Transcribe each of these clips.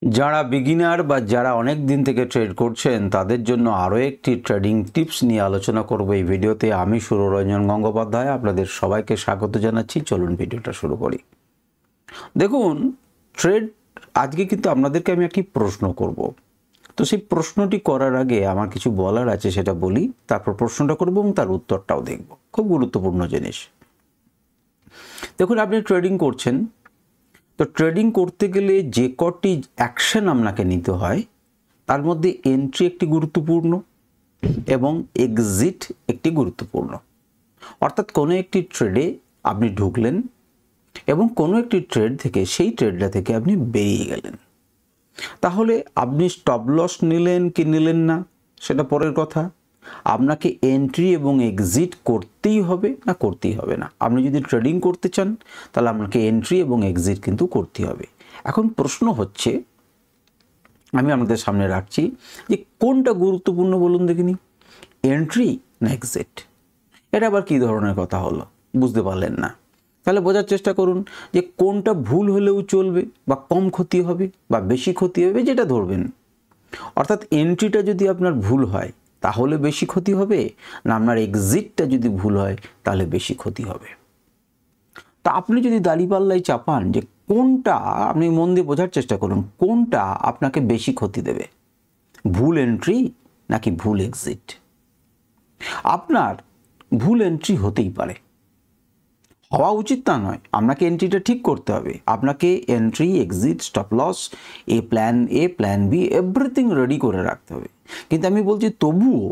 যারা বিগিনার বা যারা অনেক দিন থেকে ট্রেড করছেন তাদের জন্য আরও একটি ট্রেডিং টিপস নিয়ে আলোচনা করব এই ভিডিওতে। আমি সুররঞ্জন গঙ্গোপাধ্যায় আপনাদের সবাইকে স্বাগত জানাচ্ছি। চলুন ভিডিওটা শুরু করি। দেখুন, ট্রেড আজকে কিন্তু আপনাদেরকে আমি একটি প্রশ্ন করব। তো সেই প্রশ্নটি করার আগে আমার কিছু বলার আছে, সেটা বলি, তারপর প্রশ্নটা করব এবং তার উত্তরটাও দেখব। খুব গুরুত্বপূর্ণ জিনিস। দেখুন, আপনি ট্রেডিং করছেন, তো ট্রেডিং করতে গেলে যে কটি অ্যাকশন আপনাকে নিতে হয় তার মধ্যে এন্ট্রি একটি গুরুত্বপূর্ণ এবং এক্সিট একটি গুরুত্বপূর্ণ। অর্থাৎ কোনো একটি ট্রেডে আপনি ঢুকলেন এবং কোনো একটি ট্রেড থেকে সেই ট্রেডটা থেকে আপনি বেরিয়ে গেলেন। তাহলে আপনি স্টপ লস নিলেন কি নিলেন না সেটা পরের কথা। আপনাকে এন্ট্রি এবং এক্সিট করতেই হবে না করতেই হবে না। আপনি যদি ট্রেডিং করতে চান তাহলে আপনাকে এন্ট্রি এবং এক্সিট কিন্তু করতেই হবে। এখন প্রশ্ন হচ্ছে, আমি আপনাদের সামনে রাখছি যে কোনটা গুরুত্বপূর্ণ বলুন দেখিনি, এন্ট্রি না এক্সিট? এটা আবার কী ধরনের কথা হলো, বুঝতে পারলেন না? তাহলে বোঝার চেষ্টা করুন যে কোনটা ভুল হলেও চলবে, বা কম ক্ষতি হবে বা বেশি ক্ষতি হবে, যেটা ধরবেন। অর্থাৎ এন্ট্রিটা যদি আপনার ভুল হয় তাহলে বেশি ক্ষতি হবে, না আপনার এক্সিটটা যদি ভুল হয় তাহলে বেশি ক্ষতি হবে? তা আপনি যদি দাঁড়িপাল্লায় চাপান যে কোনটা, আপনি মন দিয়ে বোঝার চেষ্টা করুন কোনটা আপনাকে বেশি ক্ষতি দেবে, ভুল এন্ট্রি নাকি ভুল এক্সিট? আপনার ভুল এন্ট্রি হতেই পারে, হওয়া উচিত তা নয়। আপনাকে এন্ট্রিটা ঠিক করতে হবে। আপনাকে entry, exit, stop loss, plan B, everything ready করে রাখতে হবে। কিন্তু আমি বলছি তবুও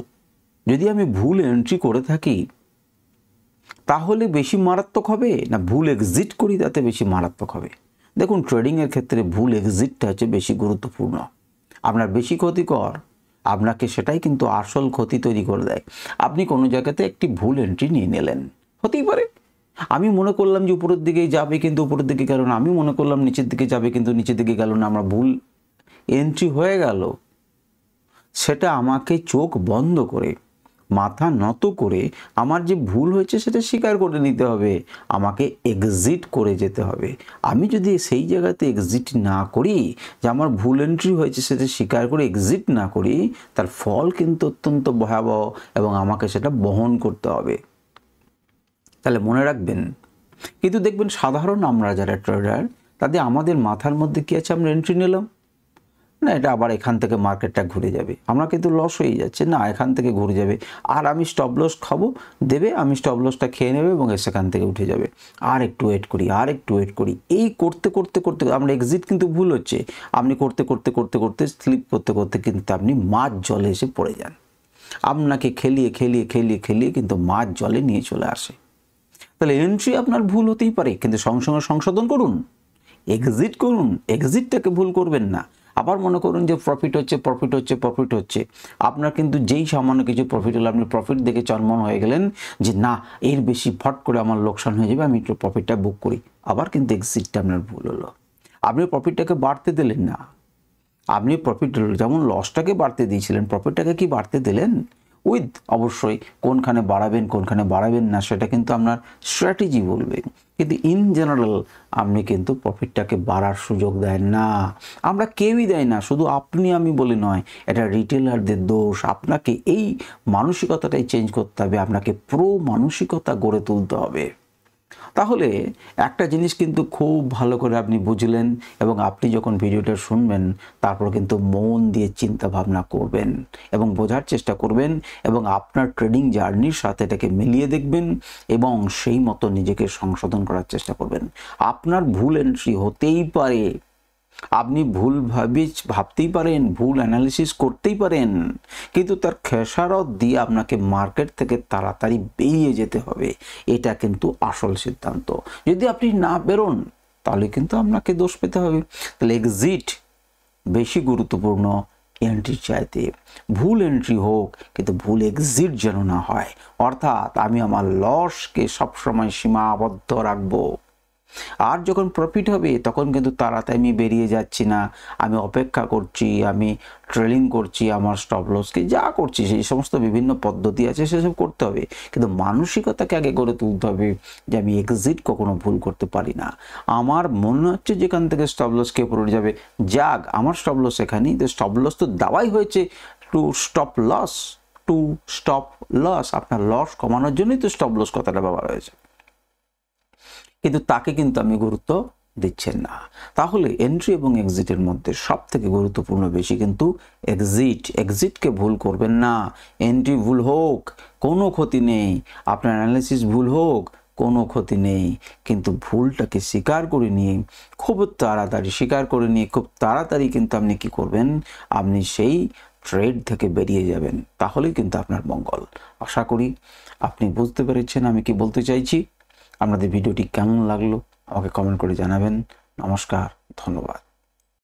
যদি আমি ভুল এন্ট্রি করে থাকি তাহলে বেশি মারাত্মক হবে, না ভুল এক্সিট করি তাতে বেশি মারাত্মক হবে? দেখুন, ট্রেডিংয়ের ক্ষেত্রে ভুল এক্সিটটা হচ্ছে বেশি গুরুত্বপূর্ণ। আপনার বেশি ক্ষতিকর, আপনাকে সেটাই কিন্তু আসল ক্ষতি তৈরি করে দেয়। আপনি কোনো জায়গাতে একটি ভুল এন্ট্রি নিয়ে নিলেন, হতেই পারে আমি মনে করলাম যে উপরের দিকে যাবে কিন্তু উপরের দিকে গেল না, আমি মনে করলাম নিচের দিকে যাবে কিন্তু নিচের দিকে গেল না, আমার ভুল এন্ট্রি হয়ে গেল। সেটা আমাকে চোখ বন্ধ করে, মাথা নত করে আমার যে ভুল হয়েছে সেটা স্বীকার করে নিতে হবে, আমাকে এক্সিট করে যেতে হবে। আমি যদি সেই জায়গাতে এক্সিট না করি, যে আমার ভুল এন্ট্রি হয়েছে সেটা স্বীকার করে এক্সিট না করি, তার ফল কিন্তু অত্যন্ত ভয়াবহ এবং আমাকে সেটা বহন করতে হবে। তাহলে মনে রাখবেন। কিন্তু দেখবেন সাধারণ আমরা যারা ট্রেডার, তাদের আমাদের মাথার মধ্যে কী আছে, আমরা এন্ট্রি নিলাম না, এটা আবার এখান থেকে মার্কেটটা ঘুরে যাবে, আমরা কিন্তু লস হয়ে যাচ্ছে, না এখান থেকে ঘুরে যাবে, আর আমি স্টপ লস খাবো, দেবে, আমি স্টপ লসটা খেয়ে নেবে এবং সেখান থেকে উঠে যাবে, আর একটু ওয়েট করি, আর একটু ওয়েট করি। এই করতে করতে করতে আমরা এক্সিট কিন্তু ভুল হচ্ছে, আপনি করতে করতে করতে করতে স্লিপ করতে করতে কিন্তু আপনি মাঝ জলে এসে পড়ে যান। আপনাকে খেলিয়ে খেলিয়ে খেলিয়ে খেলিয়ে কিন্তু মাঝ জলে নিয়ে চলে আসে। তাহলে এন্ট্রি আপনার ভুল হতেই পারে, কিন্তু সঙ্গে সঙ্গে সংশোধন করুন, এক্সিট করুন, এক্সিটটাকে ভুল করবেন না। আবার মনে করুন যে প্রফিট হচ্ছে প্রফিট হচ্ছে প্রফিট হচ্ছে, আপনার কিন্তু যেই সামান্য কিছু প্রফিট হলো আপনি প্রফিট দেখে চনমন হয়ে গেলেন যে না, এর বেশি ফট করে আমার লোকসান হয়ে যাবে, আমি একটু প্রফিটটা বুক করি। আবার কিন্তু এক্সিটটা আপনার ভুল হলো, আপনি প্রফিটটাকে বাড়তে দিলেন না। আপনি প্রফিট যেমন লসটাকে বাড়তে দিয়েছিলেন, প্রফিটটাকে কি বাড়তে দিলেন? উইথ অবশ্যই কোনখানে বাড়াবেন কোনখানে বাড়াবেন না সেটা কিন্তু আপনার স্ট্র্যাটেজি বলবে, কিন্তু ইন জেনারেল আপনি কিন্তু প্রফিটটাকে বাড়ার সুযোগ দেন না। আমরা কেউই দেয় না, শুধু আপনি আমি বলে নয়, এটা রিটেলারদের দোষ। আপনাকে এই মানসিকতাটাই চেঞ্জ করতে হবে, আপনাকে প্রো মানসিকতা গড়ে তুলতে হবে। তাহলে একটা জিনিস কিন্তু খুব ভালো করে আপনি বুঝলেন, এবং আপনি যখন ভিডিওটা শুনবেন তারপর কিন্তু মন দিয়ে চিন্তা ভাবনা করবেন এবং বোঝার চেষ্টা করবেন, এবং আপনার ট্রেডিং জার্নির সাথে এটাকে মিলিয়ে দেখবেন এবং সেই মতো নিজেকে সংশোধন করার চেষ্টা করবেন। আপনার ভুল এন্ট্রি হতেই পারে, আপনি ভুল ভাবতেই পারেন, ভুল অ্যানালিসিস করতেই পারেন, কিন্তু তার খেসারত দিয়ে আপনাকে মার্কেট থেকে তাড়াতাড়ি বেরিয়ে যেতে হবে। এটা কিন্তু আসল সিদ্ধান্ত। যদি আপনি না বেরোন তাহলে কিন্তু আপনাকে দোষ পেতে হবে। তাহলে এক্সিট বেশি গুরুত্বপূর্ণ এন্ট্রির চাইতে। ভুল এন্ট্রি হোক কিন্তু ভুল এক্সিট যেন না হয়। অর্থাৎ আমি আমার লসকে সবসময় সীমাবদ্ধ রাখবো। আর যখন প্রফিট হবে তখন কিন্তু তাড়াতাড়ি আমি বেরিয়ে যাচ্ছি না, আমি অপেক্ষা করছি, আমি ট্রেলিং করছি, আমার স্টপ লসকে যা করছি সেই সমস্ত বিভিন্ন পদ্ধতি আছে সেসব করতে হবে, কিন্তু মানসিকতাকে আগে গড়ে তুলতে হবে যে আমি এক্সিট কখনো ভুল করতে পারি না। আমার মনে হচ্ছে যেখান থেকে স্টপ লস কে পড়ে যাবে, যাক আমার স্টপ লস এখানেই, তো স্টপ লস তো দেওয়াই হয়েছে to stop loss, to stop loss, আপনার লস কমানোর জন্যই তো স্টপ লস কথাটা ব্যবহার হয়েছে, কিন্তু তাকে কিন্তু আমি গুরুত্ব দিচ্ছেন না। তাহলে এন্ট্রি এবং এক্সিটের মধ্যে সব থেকে গুরুত্বপূর্ণ বেশি কিন্তু এক্সিটকে ভুল করবেন না। এন্ট্রি ভুল হোক কোনো ক্ষতি নেই, আপনার অ্যানালিসিস ভুল হোক কোনো ক্ষতি নেই, কিন্তু ভুলটাকে স্বীকার করে নিয়ে খুব তাড়াতাড়ি কিন্তু আপনি কি করবেন, আপনি সেই ট্রেড থেকে বেরিয়ে যাবেন, তাহলেই কিন্তু আপনার মঙ্গল। আশা করি আপনি বুঝতে পেরেছেন আমি কি বলতে চাইছি। আপনাদের ভিডিওটি কেমন লাগলো আমাকে কমেন্ট করে জানাবেন। নমস্কার, ধন্যবাদ।